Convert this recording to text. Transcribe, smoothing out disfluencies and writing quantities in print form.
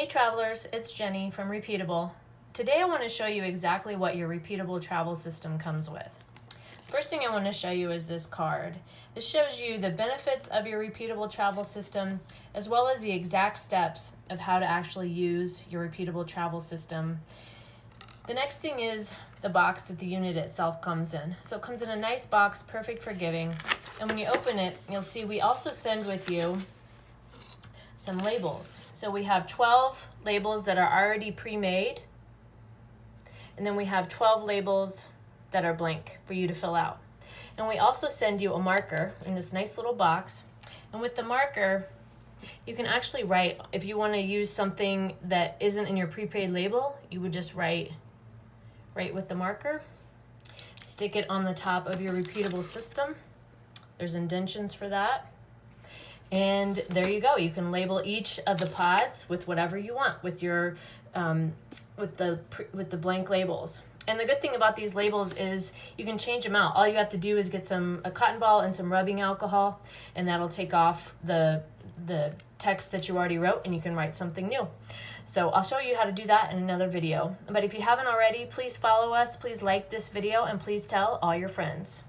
Hey travelers, it's Jenny from Repeatabl. Today I want to show you exactly what your Repeatabl Travel System comes with. First thing I want to show you is this card. This shows you the benefits of your Repeatabl Travel System as well as the exact steps of how to actually use your Repeatabl Travel System. The next thing is the box that the unit itself comes in. So it comes in a nice box, perfect for giving. And when you open it, you'll see we also send with you some labels. So we have 12 labels that are already pre-made, and then we have 12 labels that are blank for you to fill out. And we also send you a marker in this nice little box, and with the marker you can actually write. If you want to use something that isn't in your prepaid label, you would just write with the marker, stick it on the top of your Repeatabl system. There's indentions for that. And there you go. You can label each of the pods with whatever you want with your with the blank labels. And the good thing about these labels is you can change them out. All you have to do is get a cotton ball and some rubbing alcohol, and that'll take off the text that you already wrote, and you can write something new. So I'll show you how to do that in another video. But if you haven't already, please follow us, please like this video, and please tell all your friends.